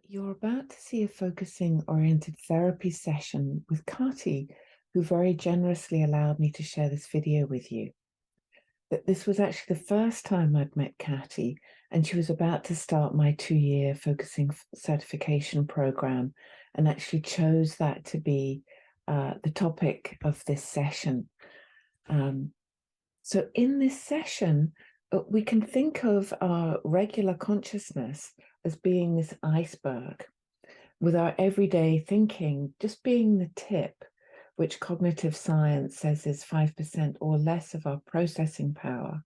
You're about to see a focusing-oriented therapy session with Kati, who very generously allowed me to share this video with you. But this was actually the first time I'd met Kati, and she was about to start my 2-year focusing certification program, and actually chose that to be the topic of this session. So in this session, we can think of our regular consciousness as being this iceberg, with our everyday thinking just being the tip, which cognitive science says is 5% or less of our processing power,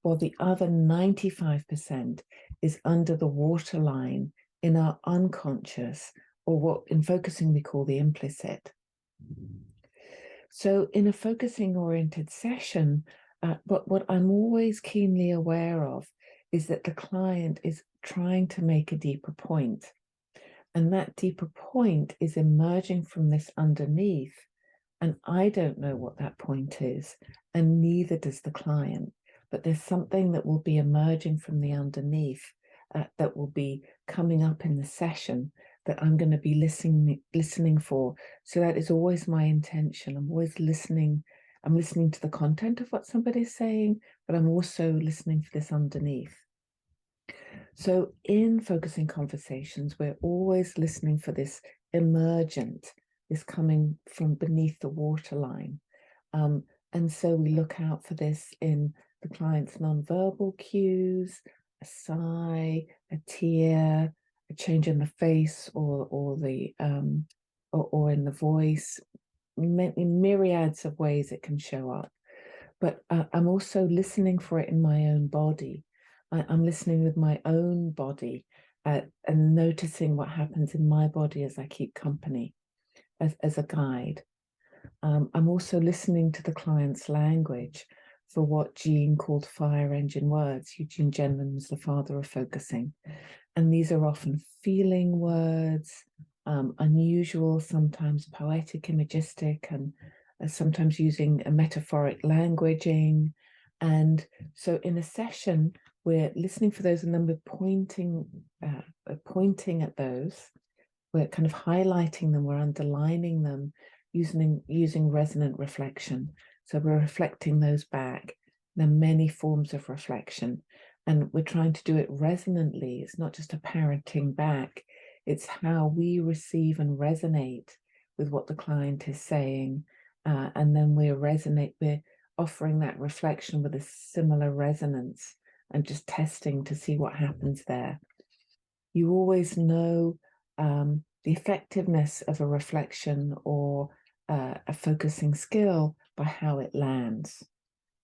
while the other 95% is under the waterline in our unconscious, or what in focusing we call the implicit. So in a focusing-oriented session, what I'm always keenly aware of is that the client is trying to make a deeper point. And that deeper point is emerging from this underneath. And I don't know what that point is, and neither does the client. But there's something that will be emerging from the underneath that will be coming up in the session that I'm going to be listening for. So that is always my intention. I'm always listening. I'm listening to the content of what somebody's saying, but I'm also listening for this underneath. So in focusing conversations, we're always listening for this emergent, this coming from beneath the waterline. And so we look out for this in the client's nonverbal cues, a sigh, a tear, a change in the face, or in the voice, in myriads of ways it can show up. But I'm also listening for it in my own body. I'm listening with my own body and noticing what happens in my body as I keep company as a guide. I'm also listening to the client's language for what Gene called fire engine words. Eugene Genman was the father of focusing. And these are often feeling words, unusual, sometimes poetic, imagistic, and sometimes using a metaphoric languaging. And so in a session, we're listening for those, and then we're pointing at those. We're kind of highlighting them, we're underlining them, using resonant reflection. So we're reflecting those back. There are many forms of reflection, and we're trying to do it resonantly. It's not just a parroting back. It's how we receive and resonate with what the client is saying. And then we're offering that reflection with a similar resonance and just testing to see what happens there. You always know the effectiveness of a reflection or a focusing skill by how it lands,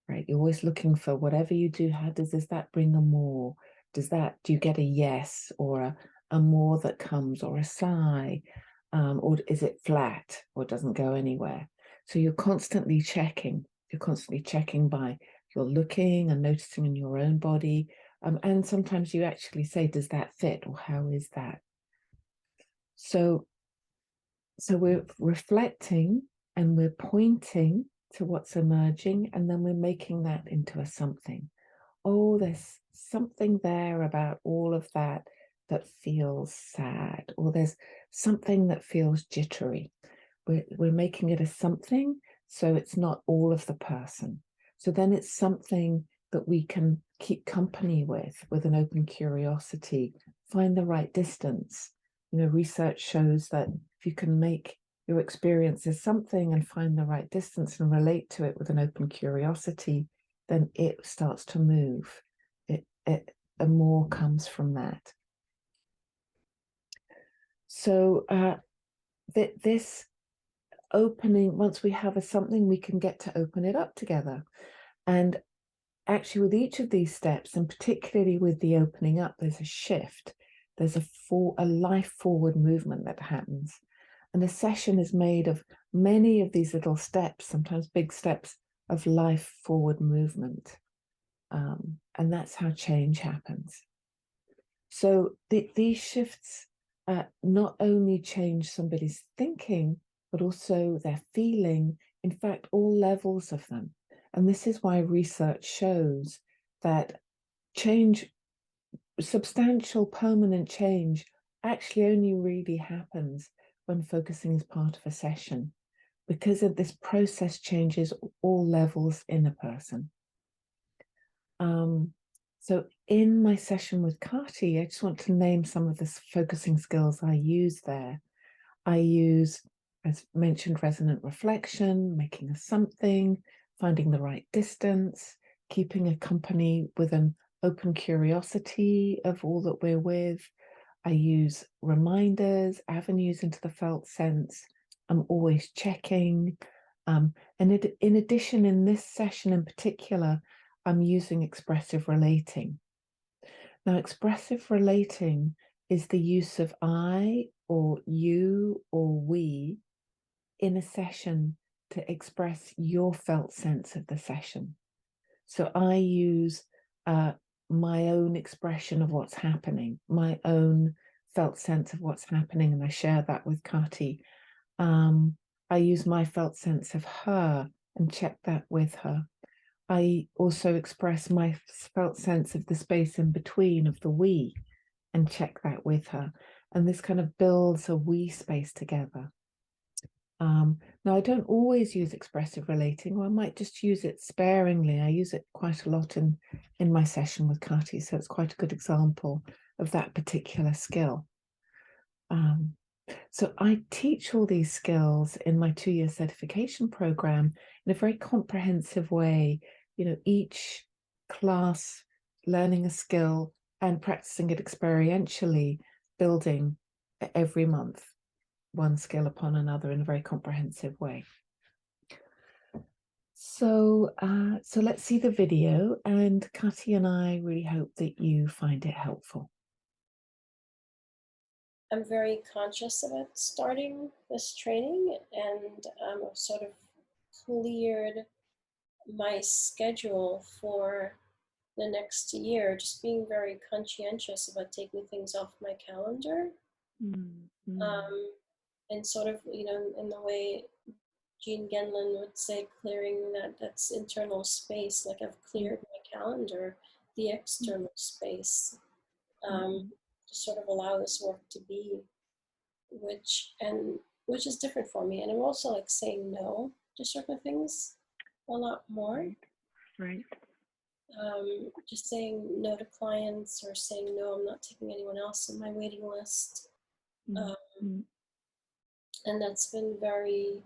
right? You're always looking for whatever you do, does that bring a more? Do you get a yes or a more that comes, or a sigh? Or is it flat or doesn't go anywhere? So you're constantly checking. You're constantly checking by you're looking and noticing in your own body. And sometimes you actually say, does that fit, or how is that? So we're reflecting and we're pointing to what's emerging, and then we're making that into a something. Oh, there's something there about all of that feels sad, or there's something that feels jittery. We're making it a something, so it's not all of the person. So then it's something that we can keep company with an open curiosity, find the right distance. Research shows that if you can make your experience as something and find the right distance and relate to it with an open curiosity, then it starts to move. A more comes from that. So this opening, once we have a something, we can get to open it up together. And actually with each of these steps, and particularly with the opening up, there's a shift. There's a life forward movement that happens. And the session is made of many of these little steps, sometimes big steps of life forward movement. And that's how change happens. So these shifts not only change somebody's thinking, but also their feeling, in fact, all levels of them. And this is why research shows that change, substantial permanent change, actually only really happens when focusing is part of a session, because of this process changes all levels in a person. So in my session with Kati, I just want to name some of the focusing skills I use there. I use, as mentioned, resonant reflection, making a something, finding the right distance, keeping a company with an open curiosity of all that we're with. I use reminders, avenues into the felt sense. I'm always checking. And in addition, in this session in particular, I'm using expressive relating. Now, expressive relating is the use of I or you or we in a session to express your felt sense of the session. So I use my own expression of what's happening, my own felt sense of what's happening, and I share that with Kati. I use my felt sense of her and check that with her. I also express my felt sense of the space in between of the we and check that with her. And this kind of builds a we space together. Now, I don't always use expressive relating, or I might just use it sparingly. I use it quite a lot in my session with Kati, so it's quite a good example of that particular skill. So I teach all these skills in my 2-year certification program in a very comprehensive way. You know, each class learning a skill and practicing it experientially, building every month one skill upon another in a very comprehensive way. So, so let's see the video, and Kati and I really hope that you find it helpful. I'm very conscious about starting this training, and I've sort of cleared my schedule for the next year, just being very conscientious about taking things off my calendar. And sort of, in the way Jean Genlin would say, clearing that's internal space, like I've cleared my calendar, the external space, to sort of allow this work to be, which is different for me. And I'm also like saying no to certain things a lot more. Right. Just saying no to clients, or saying no, I'm not taking anyone else in my waiting list. And that's been very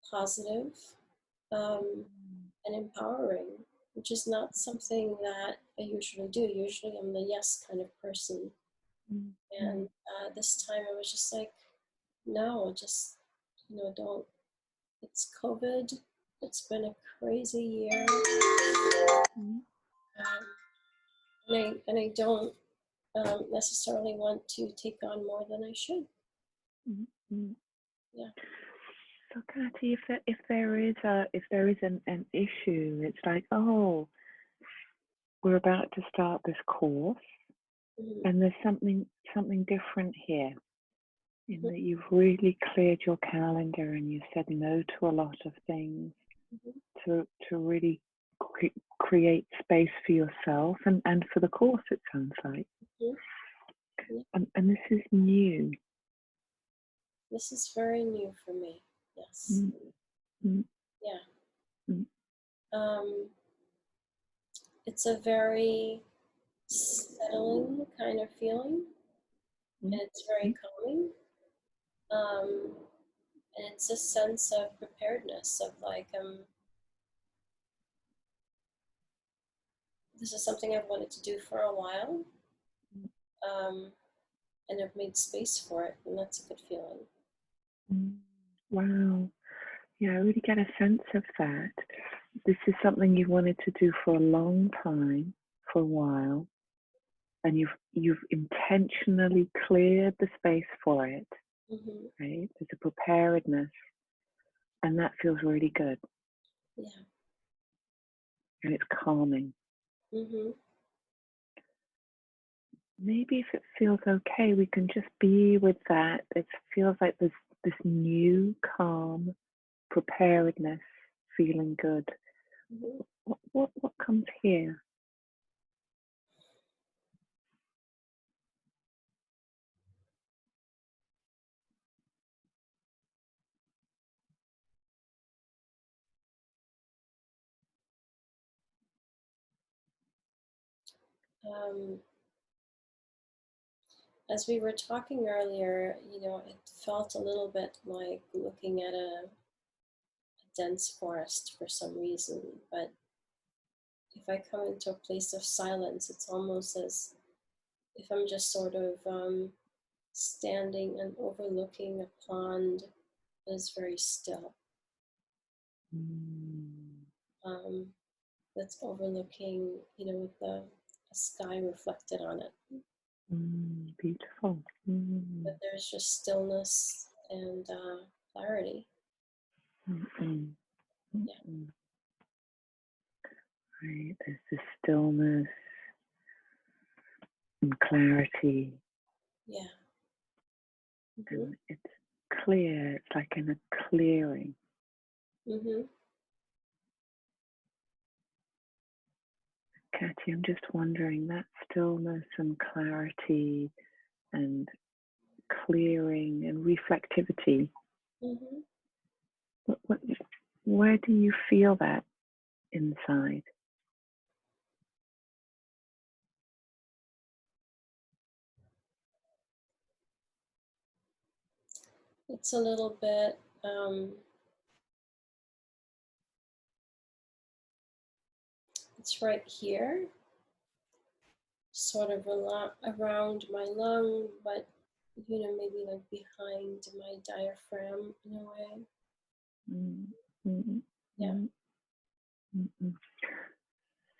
positive and empowering, which is not something that I usually do. Usually I'm the yes kind of person. And this time I was just like, no, just, don't. It's COVID. It's been a crazy year. And I don't necessarily want to take on more than I should. Yeah. So, Kati, if there is an issue, it's like, oh, we're about to start this course, and there's something different here, in that you've really cleared your calendar and you've said no to a lot of things to really create space for yourself and for the course, it sounds like. And this is new. This is very new for me. Yes. Yeah. It's a very settling kind of feeling, and it's very calming. And it's a sense of preparedness, of like, this is something I've wanted to do for a while, and I've made space for it, and that's a good feeling. Wow. Yeah, I really get a sense of that. This is something you wanted to do for a long time, for a while, and you've intentionally cleared the space for it, right? There's a preparedness, and that feels really good. Yeah. And it's calming. Maybe if it feels okay, we can just be with that. It feels like there's this new calm preparedness, feeling good. What comes here? Um, as we were talking earlier, it felt a little bit like looking at a dense forest for some reason. But if I come into a place of silence, it's almost as if I'm just sort of standing and overlooking a pond that is very still, Mm, um, that's overlooking, with the a sky reflected on it. beautiful. But there's just stillness and clarity. Mm, Yeah, mm. Right, there's this stillness and clarity, yeah. Mhm. and it's clear. It's like in a clearing. Mhm. Kati, I'm just wondering that stillness and clarity and clearing and reflectivity. Mhm. What, where do you feel that inside? It's a little bit. It's right here, sort of around my lung, but maybe like behind my diaphragm in a way. Mm, mm, Yeah. mm, mm, mm.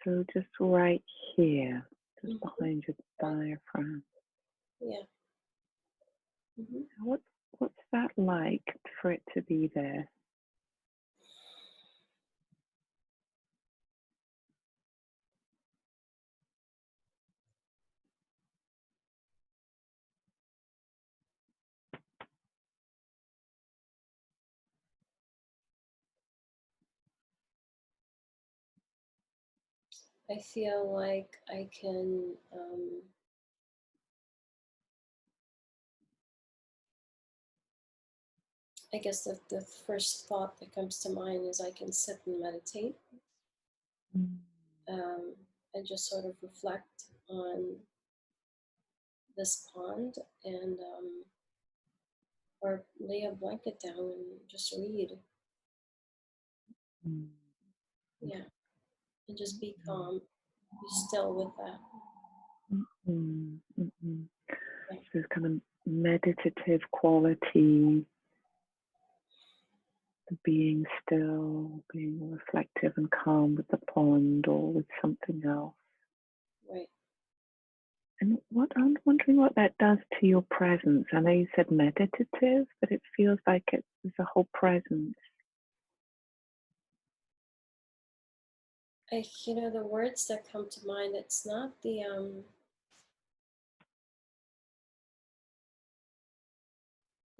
So just right here, just Mhm. behind your Right. diaphragm. Yeah. Mhm. What's that like for it to be there? I feel like I can. I guess the first thought that comes to mind is I can sit and meditate, Mm, um, and just sort of reflect on this pond and or lay a blanket down and just read. mm, Yeah, and just be mm, calm, be still with that. mm, mm, mm. Yeah, There's kind of meditative quality, the being still, being reflective and calm with the pond or with something else. right. And what I'm wondering what that does to your presence. I know you said meditative, but it feels like it's a whole presence. The words that come to mind. It's not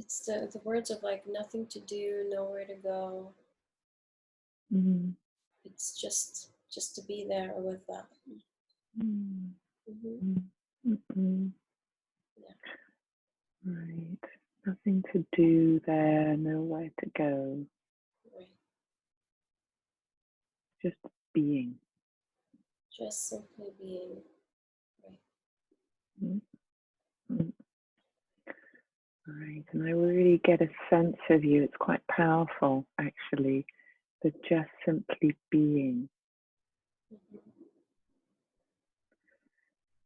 it's the words of like nothing to do, nowhere to go. Mm, It's just to be there with that. mm, Hmm. mm, mm, mm. Yeah, Right. Nothing to do there, nowhere to go. right. Just being. Just simply being. Right. Mm, mm. Right. And I really get a sense of you. It's quite powerful, actually, the just simply being. Hmm.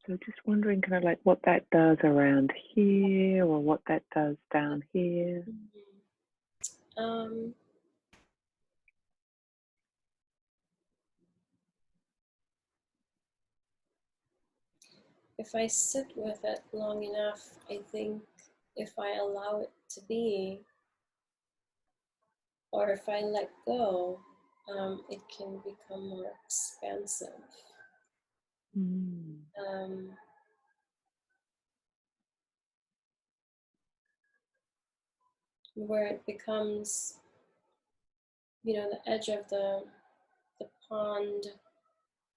So just wondering kind of like what that does around here or what that does down here. Um, if I sit with it long enough, I think if I allow it to be, or if I let go, it can become more expansive, Mm, um, where it becomes, the edge of the pond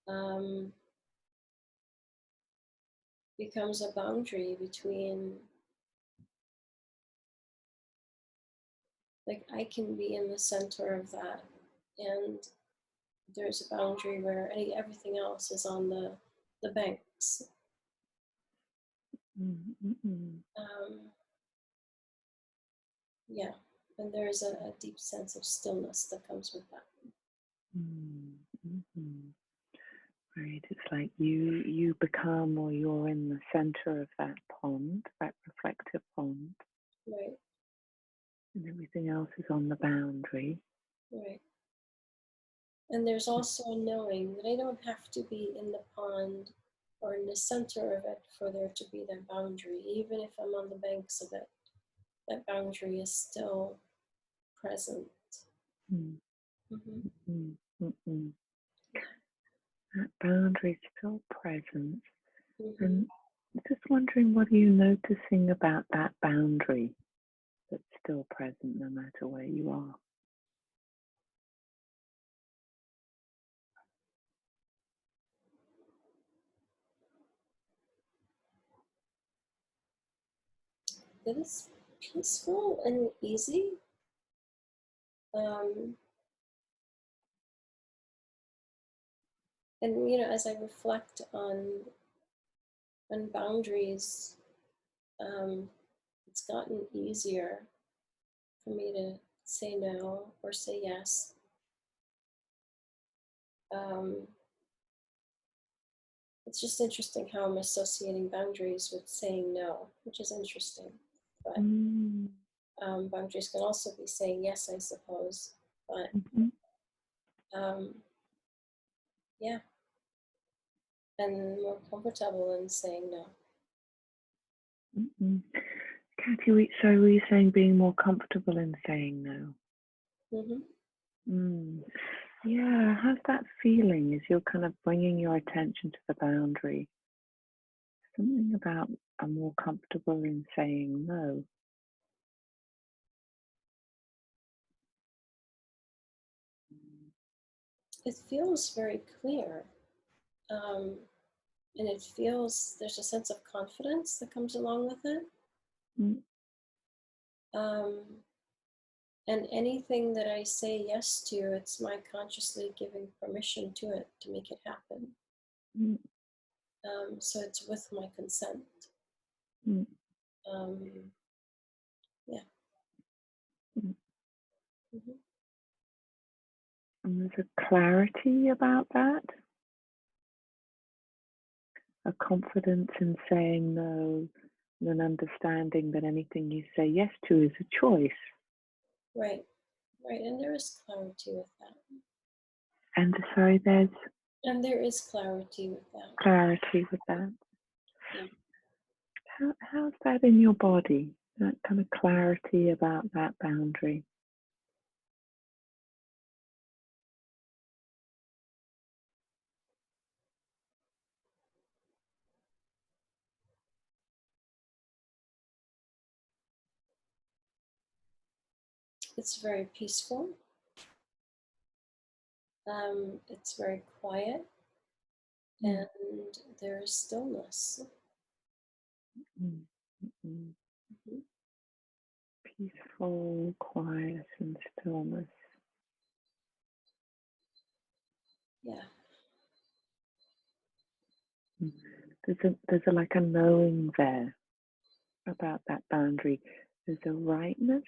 um, becomes a boundary between, like, I can be in the center of that, and there's a boundary where everything else is on the the banks. Mm-mm. Yeah, and there's a deep sense of stillness that comes with that. Mm-mm. Right, it's like you become, or you're in the center of that pond, that reflective pond, Right, and everything else is on the boundary. right. And there's also a knowing that I don't have to be in the pond or in the center of it for there to be that boundary. Even if I'm on the banks of it, that boundary is still present. Mm, Hmm. mm, mm. Yeah. That boundary is still present. Hmm. And just wondering, what are you noticing about that boundary that's still present no matter where you are? It is peaceful and easy. Um, and as I reflect on boundaries, um, it's gotten easier for me to say no or say yes. Um, it's just interesting how I'm associating boundaries with saying no, which is interesting. But Mm, boundaries can also be saying yes, I suppose. But mhm, um, yeah, and more comfortable in saying no. mm. Kati, so were you saying being more comfortable in saying no? Hmm. Mm. Yeah, how's that feeling as you're kind of bringing your attention to the boundary? Something about I'm more comfortable in saying no. It feels very clear. Um, and it feels there's a sense of confidence that comes along with it. Mm, Um, and anything that I say yes to, it's my consciously giving permission to it to make it happen. mm, So it's with my consent. mm, Um, yeah. mm. Hmm. And there's a clarity about that, a confidence in saying no, and an understanding that anything you say yes to is a choice. Right. Right. And there is clarity with that. And sorry, there's And there is clarity with that. clarity with that. Yeah. How's that in your body? That kind of clarity about that boundary. It's very peaceful. It's very quiet. Mm, And there is stillness. mm, mm. Mhm. Peaceful, quiet, and stillness. Yeah. Mm. There's a like a knowing there about that boundary. There's a rightness,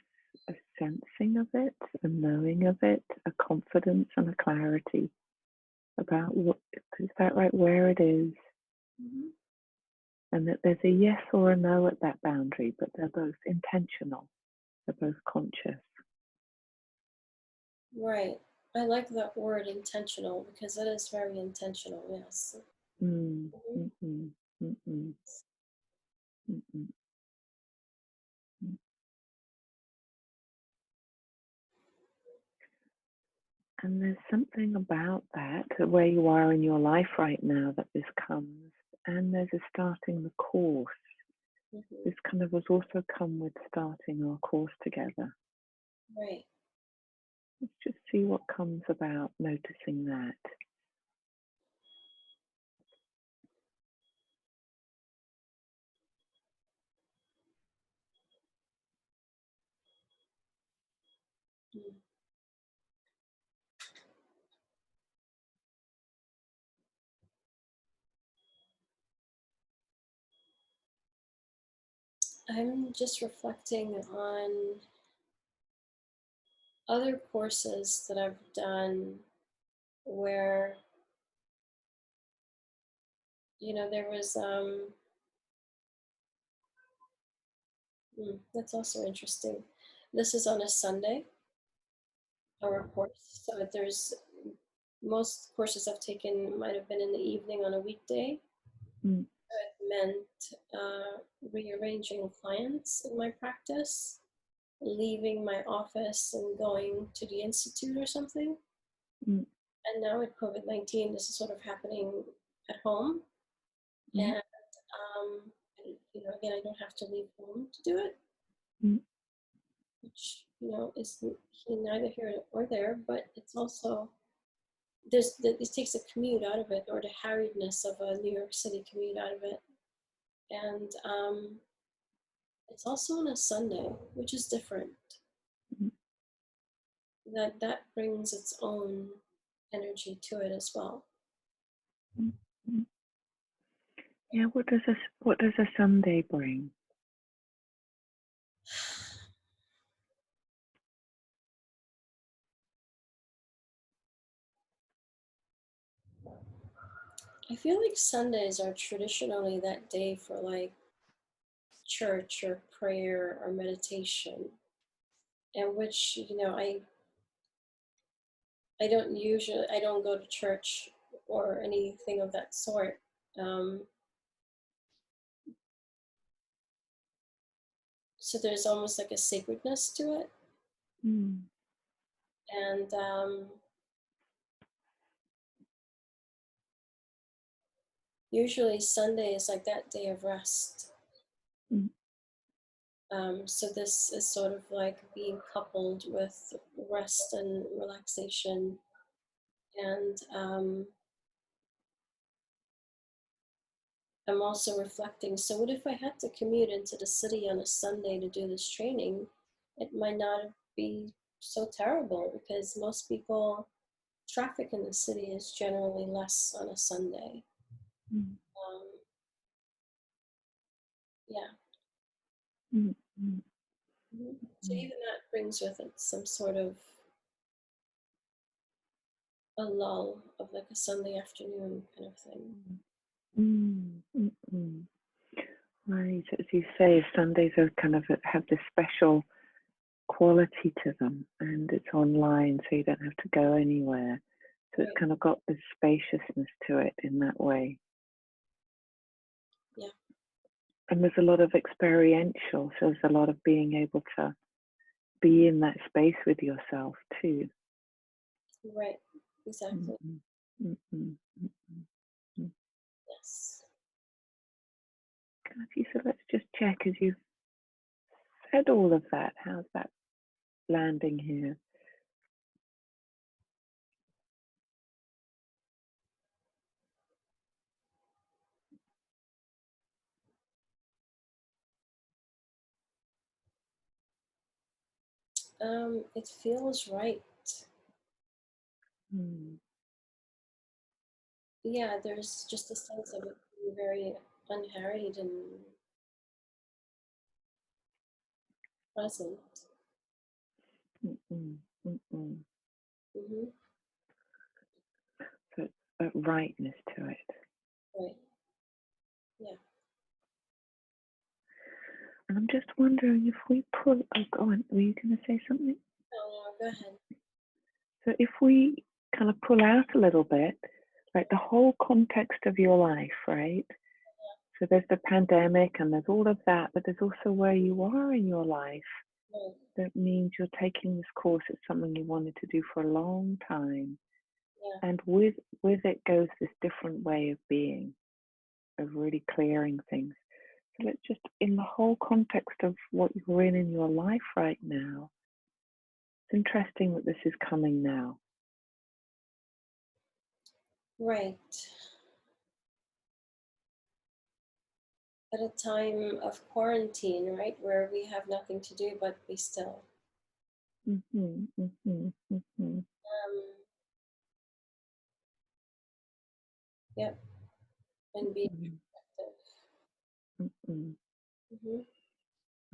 a sensing of it, a knowing of it, a confidence and a clarity about what is that right, where it is, Hmm. and that there's a yes or a no at that boundary, but they're both intentional, they're both conscious. Right. I like that word intentional because it is very intentional. Yes. Mm, Mhm. mm, mm, mm, mm, mm, mm, mm. And there's something about that, where you are in your life right now, that this comes, and there's a starting the course. Mhm. This kind of has also come with starting our course together. Right. Let's just see what comes about noticing that. Mm. I'm just reflecting on other courses that I've done where, there was, that's also interesting. This is on a Sunday, our course. So there's most courses I've taken might have been in the evening on a weekday. Mm, It meant rearranging clients in my practice, leaving my office and going to the institute or something. mm, And now with COVID-19, this is sort of happening at home. mm, And, again, I don't have to leave home to do it, mm, which, is neither here or there, but it's also, it takes a commute out of it, or the harriedness of a New York City commute out of it. And it's also on a Sunday, which is different. mm, That brings its own energy to it as well. mm, mm. Yeah, what does a Sunday bring? I feel like Sundays are traditionally that day for like church or prayer or meditation, and which, I don't go to church or anything of that sort. Um, so there's almost like a sacredness to it, Mm, and usually Sunday is like that day of rest. mm, So this is sort of like being coupled with rest and relaxation, and I'm also reflecting. So, what if I had to commute into the city on a Sunday to do this training? It might not be so terrible because most people, traffic in the city is generally less on a Sunday. mm, Um, yeah. mm, mm, So, mm, even that brings with it some sort of a lull of like a Sunday afternoon kind of thing. mm, mm, mm. Right, as you say, Sundays are kind of have this special quality to them, and it's online, so you don't have to go anywhere. So it's Right. kind of got this spaciousness to it in that way. Yeah. And there's a lot of experiential, so there's a lot of being able to be in that space with yourself too. Right. Exactly. Mm-mm, mm-mm, mm-mm, mm. Yes. Kati, so let's just check as you've said all of that. How's that landing here? It feels right. Mm, Yeah, there's just a sense of it being very unharried and present. mm-mm, mm-mm. Hmm. So a rightness to it. Right. Yeah. And I'm just wondering if we pull, oh, go on, were you going to say something? No, no, go ahead. So if we kind of pull out a little bit, like the whole context of your life, right? So there's the pandemic and there's all of that, but there's also where you are in your life. Right. That means you're taking this course. It's something you wanted to do for a long time. Yeah. And with it goes this different way of being, of really clearing things. So let's just, in the whole context of what you're in your life right now, it's interesting that this is coming now. Right. At a time of quarantine, right, where we have nothing to do but be still. Mm-hmm, mm-hmm, mm-hmm, Um, yep. And be mm-hmm, active. mm-hmm. Hmm.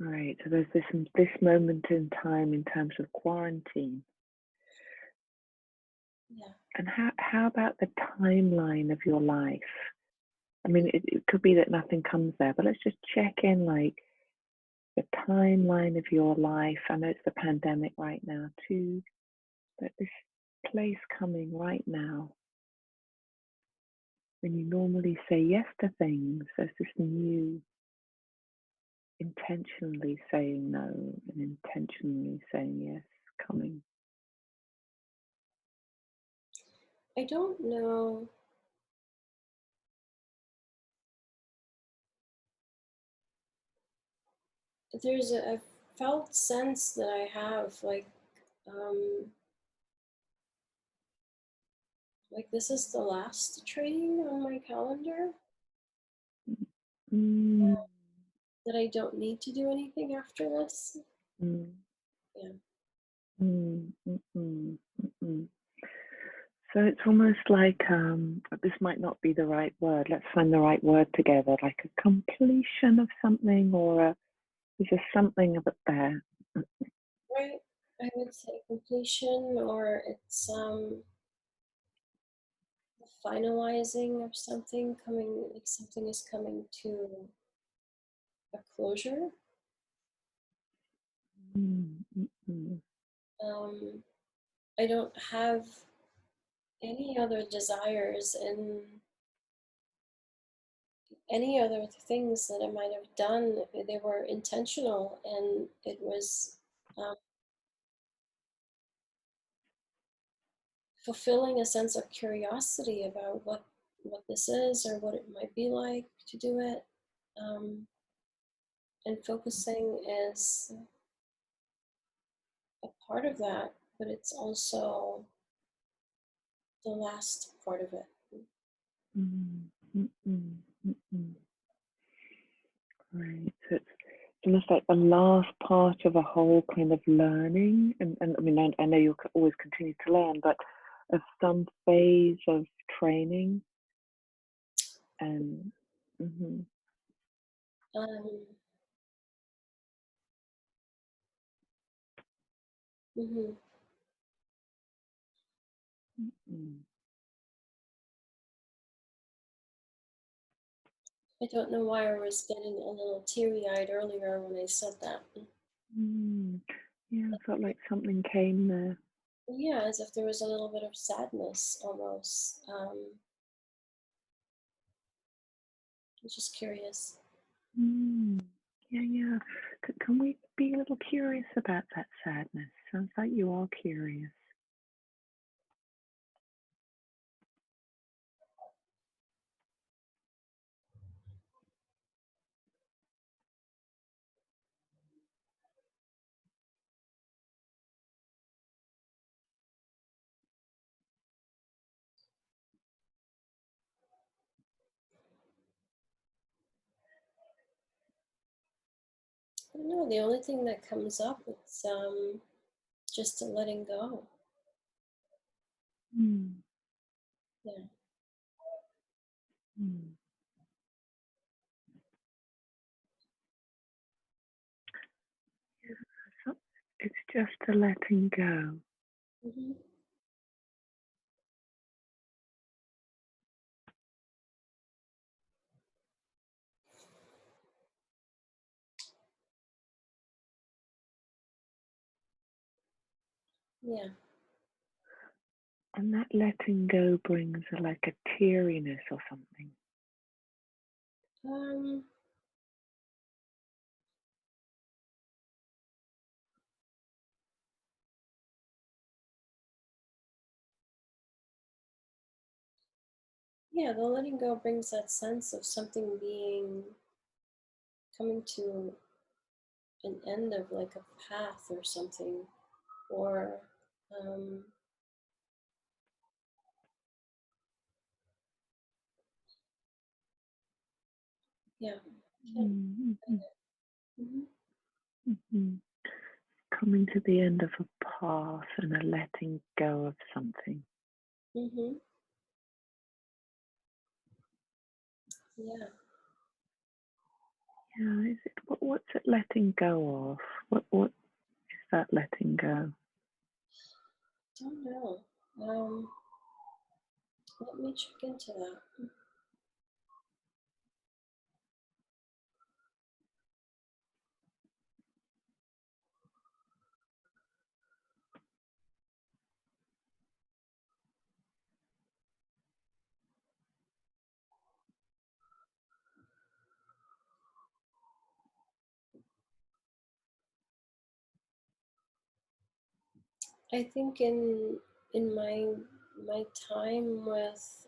Right. So there's this moment in time in terms of quarantine. Yeah. And how about the timeline of your life? I mean, it could be that nothing comes there, but let's just check in like the timeline of your life. I know it's the pandemic right now too, but this place coming right now when you normally say yes to things, there's this new intentionally saying no and intentionally saying yes coming. I don't know. There's a felt sense that I have um, like this is the last training on my calendar, Mm, that I don't need to do anything after this. mm, Yeah. mm, mm, mm, mm, mm. So it's almost like this might not be the right word. Let's find the right word together, like a completion of something, or there's just something of it there. Right. I would say completion, or it's the finalizing of something, coming, like something is coming to a closure. Mm, mm, mm, Um, I don't have any other desires and any other things that I might have done. They were intentional, and it was um, fulfilling a sense of curiosity about what this is or what it might be like to do it. Um, and focusing is a part of that, but it's also the last part of it. mm, mm, mm, mm, mm. Right. So it's almost like the last part of a whole kind of learning. And I mean, I know you'll always continue to learn, but of some phase of training. And mhm, Um, mhm. mm, I don't know why I was getting a little teary eyed earlier when I said that. mm. Yeah, I felt like something came there. Yeah, as if there was a little bit of sadness almost. I'm just curious. Mm. Yeah, yeah. Can we be a little curious about that sadness? Sounds like you are curious. I don't know. The only thing that comes up is just a letting go. Mm, Yeah. mm. So it's just a letting go. Hmm. Yeah. And that letting go brings like a teariness or something. Um, yeah, the letting go brings that sense of something being coming to an end of like a path or something, or um, yeah. Can't, Mm-hmm. hmm. Mm-hmm. Coming to the end of a path and a letting go of something. Hmm. Yeah. Yeah, is it what's it letting go of? What is that letting go? Don't know. Um, Let me check into that. I think in my time with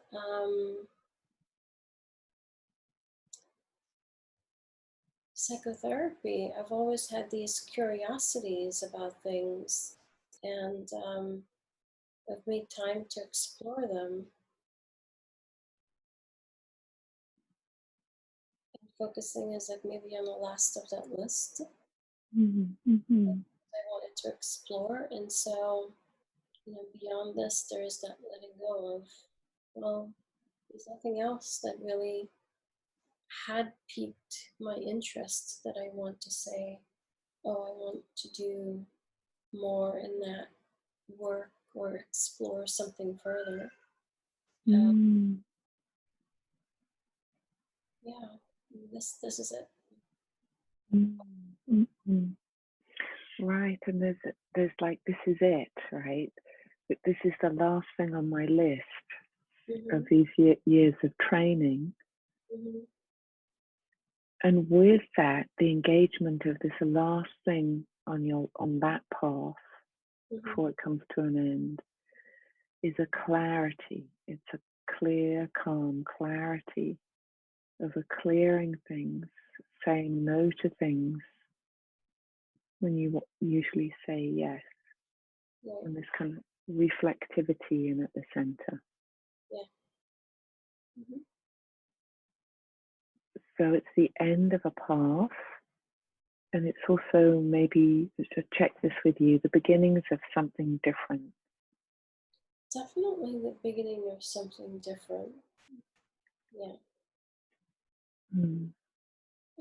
psychotherapy, I've always had these curiosities about things, and I've made time to explore them. And focusing is like maybe on the last of that list Mm-hmm. I wanted to explore, and so beyond this, there is that letting go of, well, there's nothing else that really had piqued my interest that I want to say, oh, I want to do more in that work or explore something further. Uh, Mm. yeah, this is it. Mm. Mm. Right, and there's like this is it, right? But this is the last thing on my list of Hmm. these years of training. Hmm. And with that, the engagement of this last thing on that path Hmm. before it comes to an end is a clarity. It's a clear, calm clarity of a clearing things, saying no to things when you usually say yes, Right. and this kind of reflectivity in at the center. Yeah. Hmm. So it's the end of a path, and it's also maybe to check this with you, the beginnings of something different. Definitely the beginning of something different. Yeah. Mm.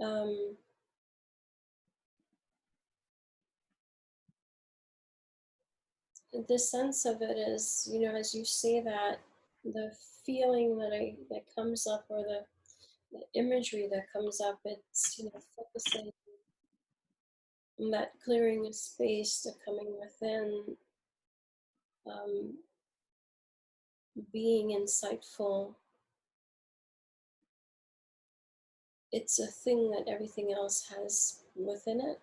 Um, the sense of it is, as you say that, the feeling that comes up, or the imagery that comes up, it's focusing on that clearing of space, the coming within, um, being insightful. It's a thing that everything else has within it.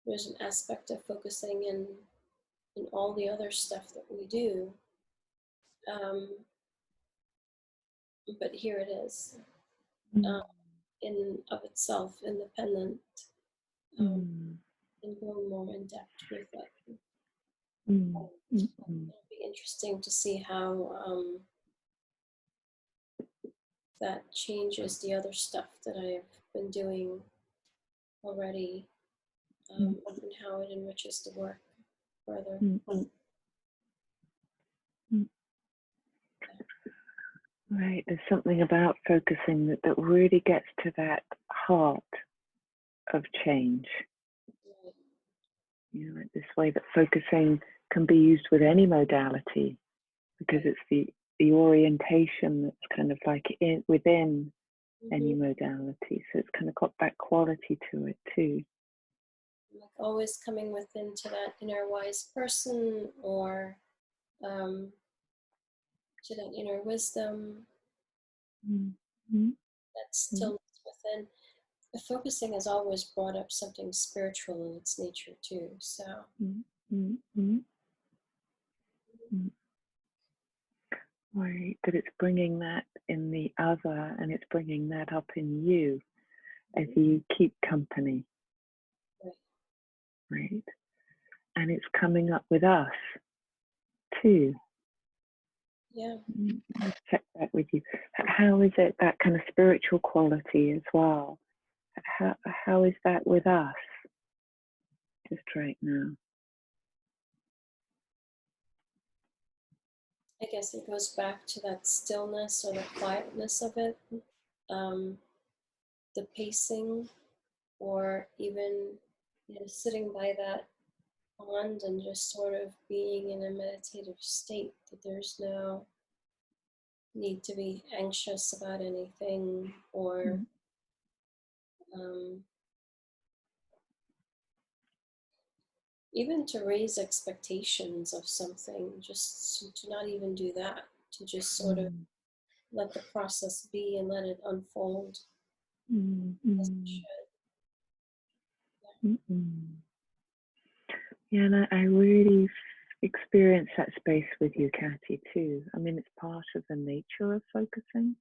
There's an aspect of focusing in all the other stuff that we do, um, but here it is, Mm. uh, in of itself, independent, um, Mm. and going more in depth with it. Mm. Mm. Mm. It'll be interesting to see how that changes the other stuff that I've been doing already, Mm. and how it enriches the work further. Mm. Mm. Right, there's something about focusing that really gets to that heart of change. Right. Like this way that focusing can be used with any modality because Right. it's the orientation that's kind of like within any Hmm. modality. So it's kind of got that quality to it too. Like always coming within to that inner wise person, or um, to that inner wisdom, Mm. Mm. that Mm. stillness within. The focusing has always brought up something spiritual in its nature too. So Mm. Mm. Mm. Mm. Right, that it's bringing that in the other and it's bringing that up in you as mhm, you keep company, right. right? And it's coming up with us too. Yeah, Let's check that with you. How is it that kind of spiritual quality as well? How is that with us just right now? I guess it goes back to that stillness or the quietness of it. Um, the pacing, or even sitting by that pond and just sort of being in a meditative state, that there's no need to be anxious about anything, or mm, um, even to raise expectations of something, just to not even do that, to just sort of mm, let the process be and let it unfold mm, as it mm, should. mm, mm. Yeah, and I really experience that space with you, Kati, too. I mean, it's part of the nature of focusing.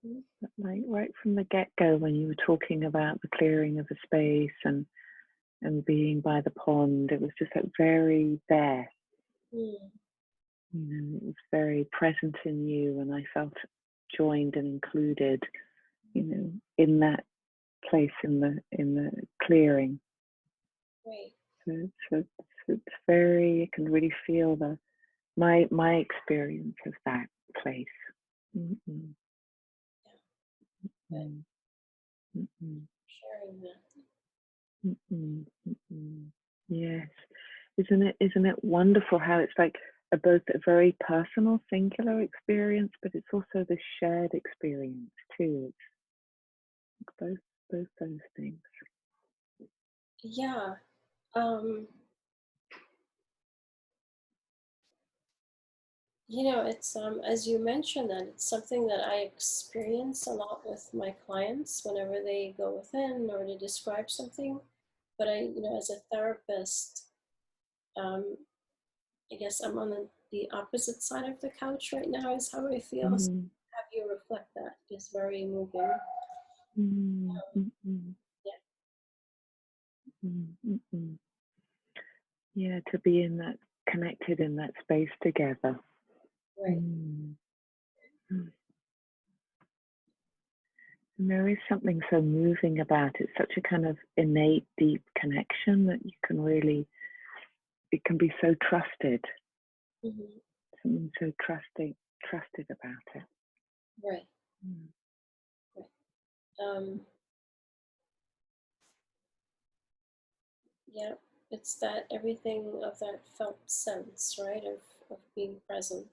Hmm. But like right from the get-go, when you were talking about the clearing of a space and being by the pond, it was just like very there. Mm, You know, it was very present in you, and I felt joined and included. You know, in that place in the clearing. right. So it's very. I can really feel my experience of that place. Mm-mm, Yeah. But mm, mm-mm, sharing that. mm-mm, mm-mm. Yes, isn't it wonderful how it's like both a very personal, singular experience, but it's also the shared experience too. It's both those things. Yeah. Um, it's as you mentioned that it's something that I experience a lot with my clients whenever they go within or to describe something. But as a therapist, um, I guess I'm on the opposite side of the couch right now, is how I feel. So Mm, have you reflect that is very moving. mm, mm, mm, Yeah, mm, mm, mm. Yeah, to be in that connected in that space together. right. Mm. Mm. And there is something so moving about it, such a kind of innate, deep connection that you can really, it can be so trusted, Hmm. something so trusted about it. Right, Mm. right. Um, yeah, it's that everything of that felt sense, right, of being present.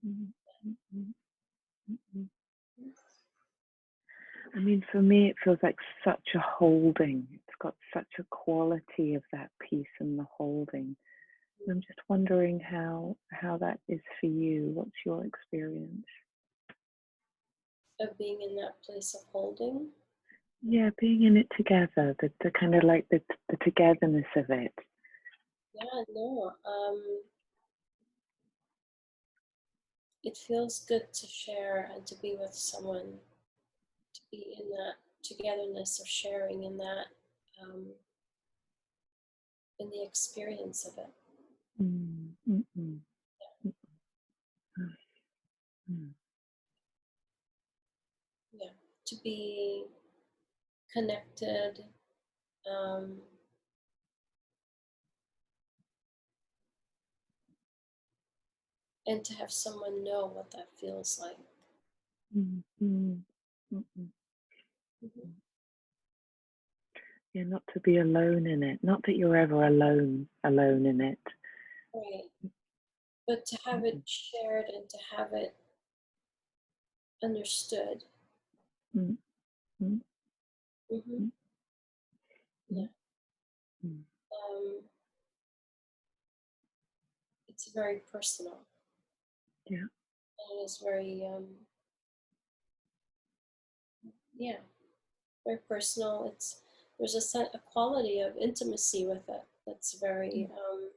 Mm, mm, mm, mm, mm. I mean, for me, it feels like such a holding. It's got such a quality of that peace and the holding. I'm just wondering how that is for you. What's your experience? Of being in that place of holding. Yeah, being in it together, the kind of like the togetherness of it. Yeah, no. It feels good to share and to be with someone, to be in that togetherness of sharing in that, um, in the experience of it. Mm, mm, mm, mm, mm, Yeah, to be connected, um, and to have someone know what that feels like. mm, mm, mm, mm. Hmm. Yeah, not to be alone in it. Not that you're ever alone in it. Right, but to have it Mm, shared and to have it understood. mm, mm, Hmm. mm, Yeah. mm, mm. Um, it's very personal, Yeah. and it is very, yeah, very personal. There's a quality of intimacy with it that's very, Mm,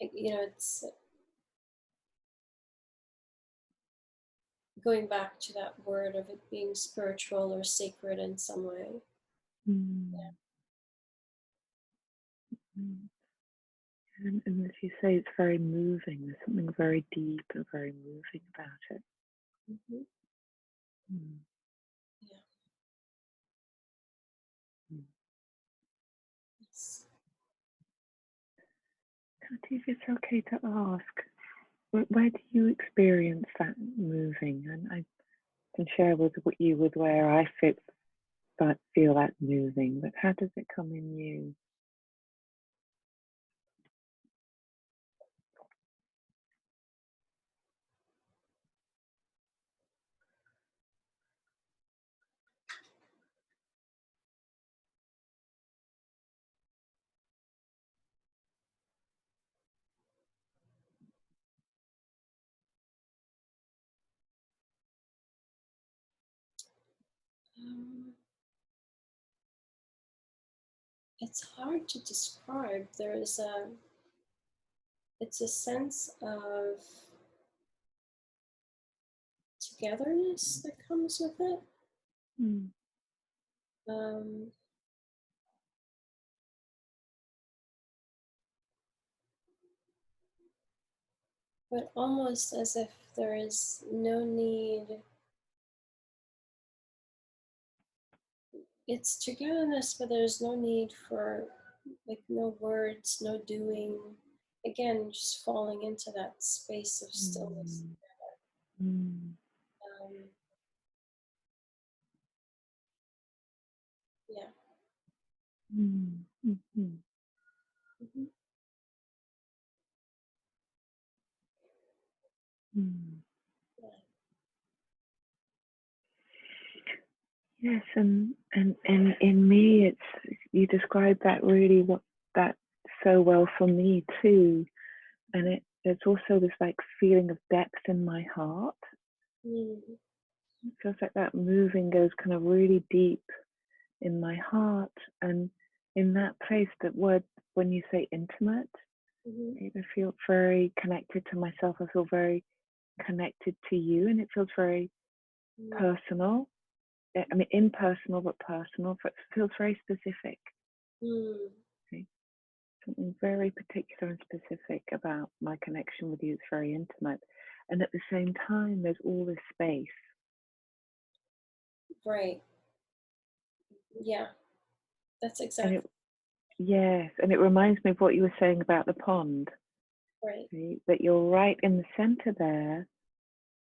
it's going back to that word of it being spiritual or sacred in some way. mm, mm. And as you say, it's very moving. There's something very deep and very moving about it. Hmm. Mm, Yeah. mm. Yes. Kati, if it's okay to ask, where do you experience that moving? And I can share with you with where I feel that moving, but how does it come in you? Um, it's hard to describe. It's a sense of togetherness that comes with it. Mm. Um, but almost as if there is no need. It's togetherness, but there's no need for like no words, no doing. Again, just falling into that space of stillness. Mm. Mm. Um, yeah. Mm. Mm. Hmm. Mm. Yeah. Yes, and in me, it's you describe that really what that so well for me too, and there's also this like feeling of depth in my heart. Mm. It feels like that moving goes kind of really deep in my heart, and in that place, that word when you say intimate, Hmm. I feel very connected to myself. I feel very connected to you, and it feels very Mm. personal. I mean, impersonal but personal. But it feels very specific. Mm. Okay? Something very particular and specific about my connection with you. It's very intimate, and at the same time, there's all this space. Right. Yeah. That's And exactly it, yes, and it reminds me of what you were saying about the pond. right. Right? That you're right in the center there,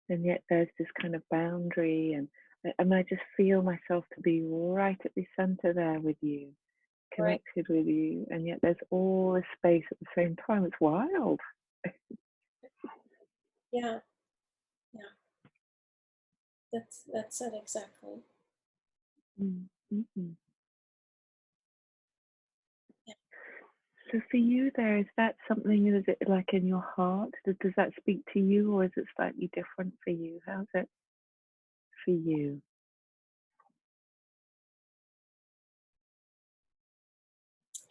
and yet there's this kind of boundary, and I just feel myself to be right at the center there with you, Right. connected with you, and yet there's all this space at the same time. It's wild. Yeah. Yeah. That's it exactly. Mm, mm-mm. Yeah. So for you, there is that something? Is it like in your heart? Does that speak to you, or is it slightly different for you? How's it for you?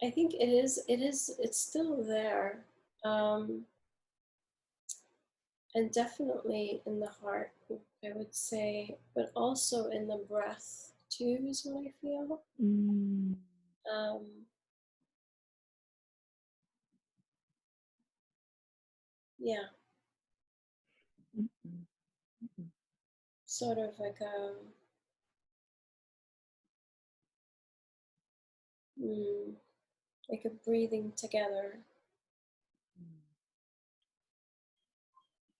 I think it is. It is. It's still there. Um, and definitely in the heart, I would say, but also in the breath too is what I feel. Mm, Um, yeah, mm, mm, mm, sort of mm, like a breathing together. mm.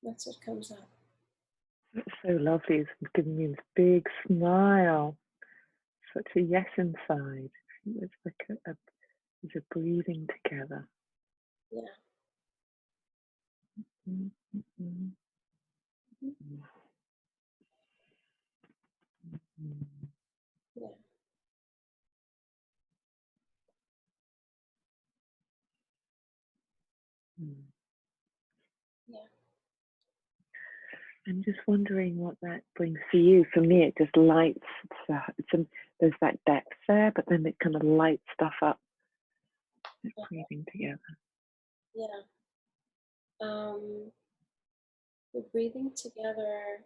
That's what comes up. It's so lovely. It's giving me this big smile. Such a yes inside. It's like it's a breathing together. Yeah, Mm, mm, mm, mhm, mm, mm, yeah, mm. yeah. I'm just wondering what that brings for you. For me, it just lights. There's that depth there, but then it kind of lights stuff up. Breathing together. Yeah. The breathing together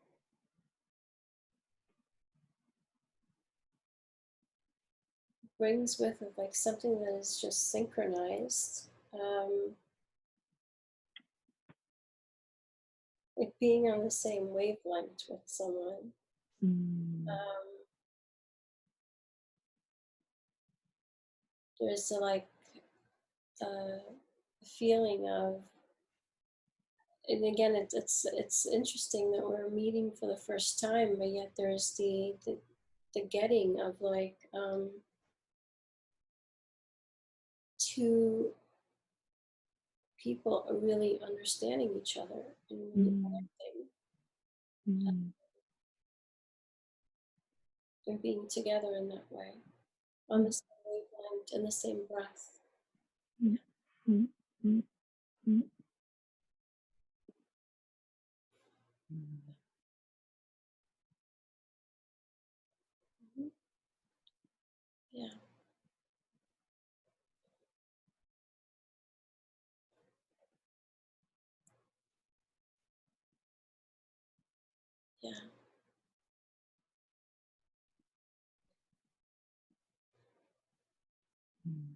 brings with it like something that is just synchronized. Like being on the same wavelength with someone. Mm, Um, there's a, like a feeling of and again, it's interesting that we're meeting for the first time, but yet there's the getting of like two people are really understanding each other and really Mm, connecting mm, and being together in that way on mm, the same wavelength and the same breath. mm, mm, mm, mm, mm, Mhm. Yeah, yeah. mm.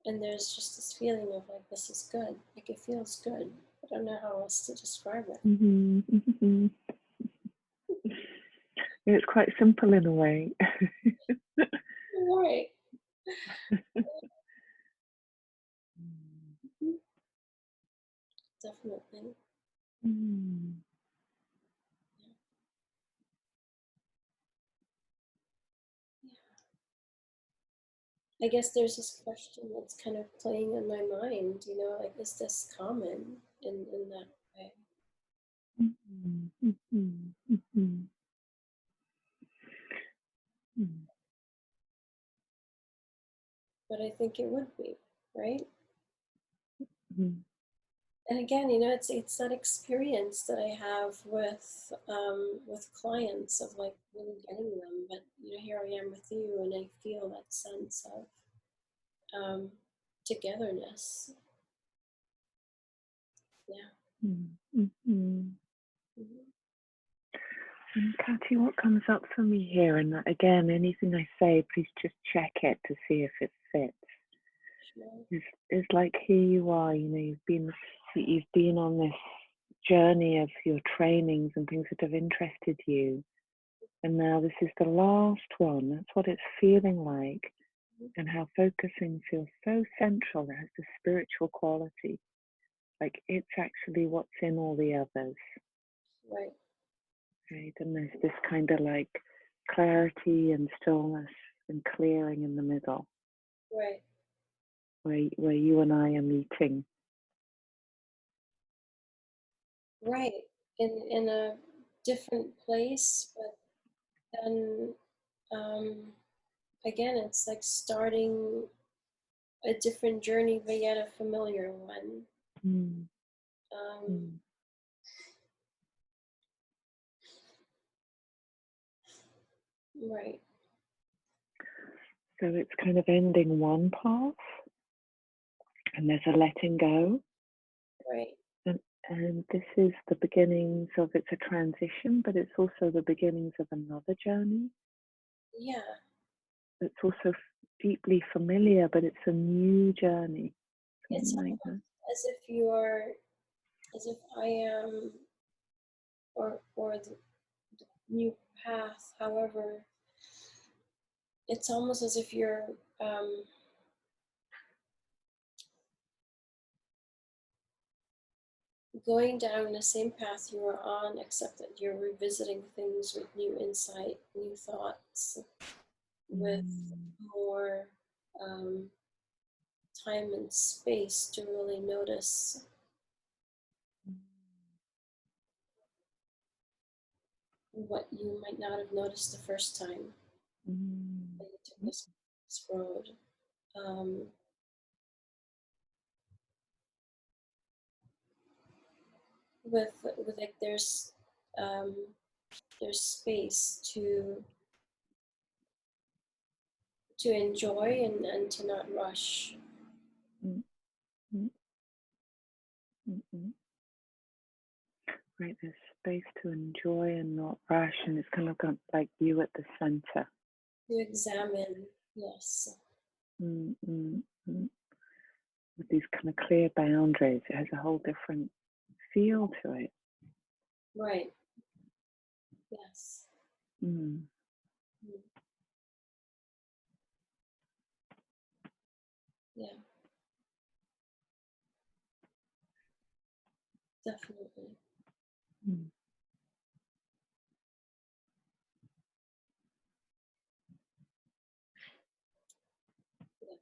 And there's just this feeling of like, this is good. Like it feels good. I don't know how else to describe it. Mhm, mhm. It's quite simple in a way. Right. Mhm. Definitely. Mm, Yeah. I guess there's this question that's kind of playing in my mind, like, is this common in that way? mhm, mhm, mhm, mhm, But I think it would be, right? mhm, And again, it's that experience that I have with clients of like really getting them. But here I am with you, and I feel that sense of um, togetherness. Yeah. mhm, mhm. Mhm. And Kati, what comes up for me here, and again, anything I say, please just check it to see if it fits. Sure. Is like here you are, you've been on this journey of your trainings and things that have interested you, and now this is the last one. That's what it's feeling like, Mhm. and how focusing feels so central. It has the spiritual quality, like it's actually what's in all the others, Right. right? And there's this kind of like clarity and stillness and clearing in the middle, Right. where you and I are meeting. Right. In a different place, but then um, again, it's like starting a different journey, but yet a familiar one. Mm, Um, mm, right. So it's kind of ending one path, and there's a letting go, Right. and, and this is the beginnings of it's a transition, but it's also the beginnings of another journey. Yeah. It's also deeply familiar, but it's a new journey, It's something like almost that. as if I am, or the new path. However, it's almost as if you're um, going down the same path you were on, except that you're revisiting things with new insight, new thoughts, with Mm, more um, time and space to really notice what you might not have noticed the first time mm, that you took this road. Um, with like um, there's space to enjoy and to not rush. mm, mm, mm, mm. Right, there's space to enjoy and not rush, and it's kind of got like you at the center. To examine, yes. Mm, mm, mm. With these kind of clear boundaries, it has a whole different feel to it. Right. Yes. Mm, Mm. Yeah. definitely. Mm. Yeah.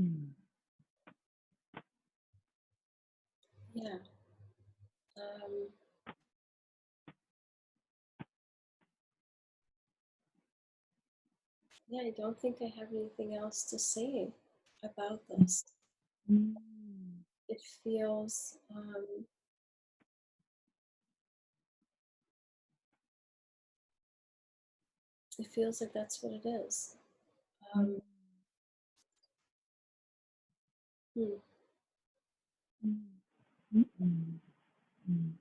Mm. Yeah. Um, yeah, I don't think I have anything else to say about this. Mm. It feels, it feels like that's what it is. Mm. Um, hmm, Mm. Mm. Mm.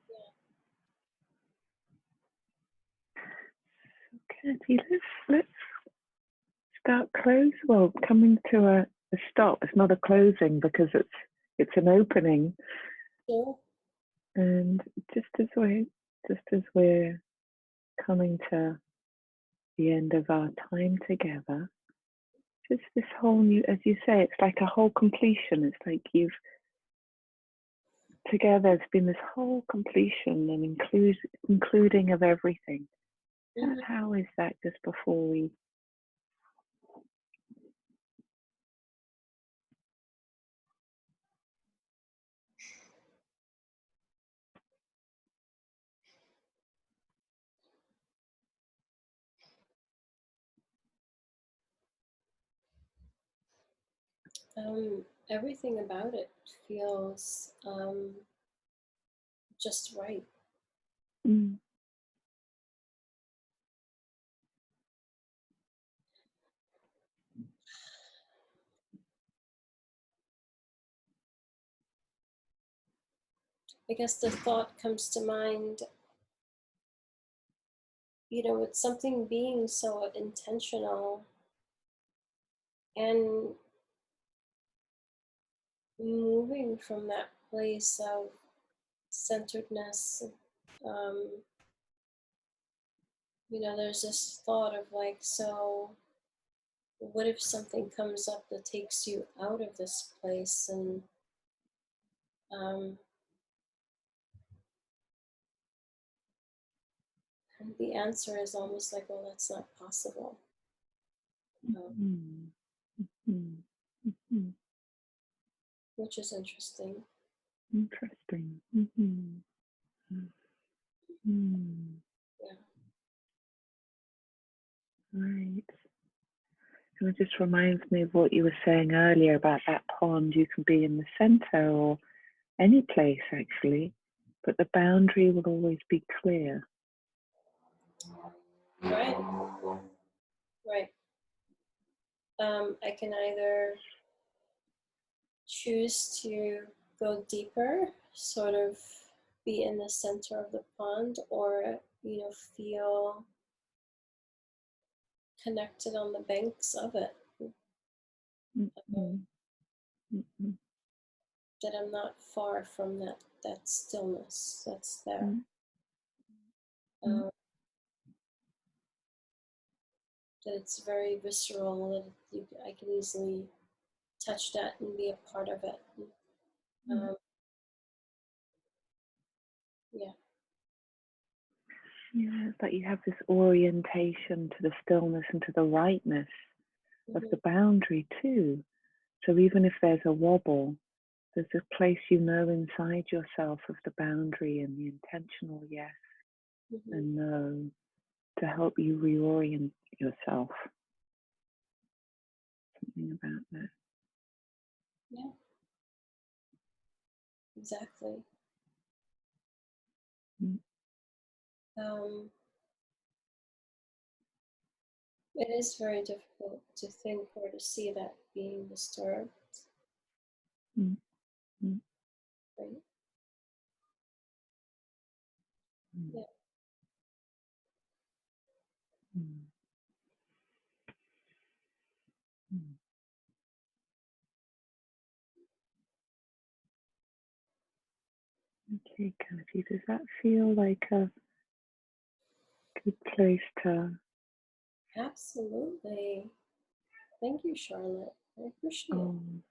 Kati, let's start close. Well, coming to a stop. It's not a closing because it's an opening. sure. And just as we're coming to the end of our time together, just this whole new, as you say, it's like a whole completion. It's like you've together. It's been this whole completion and including of everything. Hmm. How is that? Just before we. Everything about it feels just right. Mm. I guess the thought comes to mind, with something being so intentional and moving from that place of centeredness. Um, there's this thought of like, so what if something comes up that takes you out of this place? Um, and the answer is almost like, well, that's not possible, Mm. Mm. Mm. which is interesting. Interesting. Mm. Mm. Yeah. Right. And it just reminds me of what you were saying earlier about that pond. You can be in the center or any place actually, but the boundary will always be clear. Right. Right. I can either choose to go deeper, sort of be in the center of the pond, or, feel connected on the banks of it, Mm-mm. Mm-mm. that I'm not far from that stillness that's there. Mm-mm. Um, that it's very visceral, that I can easily touch that and be a part of it. Mm-mm. Um, yeah. Yeah, it's like you have this orientation to the stillness and to the rightness of Hmm. the boundary too. So even if there's a wobble, there's a place inside yourself of the boundary and the intentional yes Hmm. and no to help you reorient yourself. Something about that. Yeah, exactly. Mm. Um, it is very difficult to think or to see that being disturbed, Mm. Mm. right? Mm. Yeah. Mm. Mm. Okay, Kati, does that feel like a good place to Absolutely. Thank you, Charlotte. I appreciate it. um,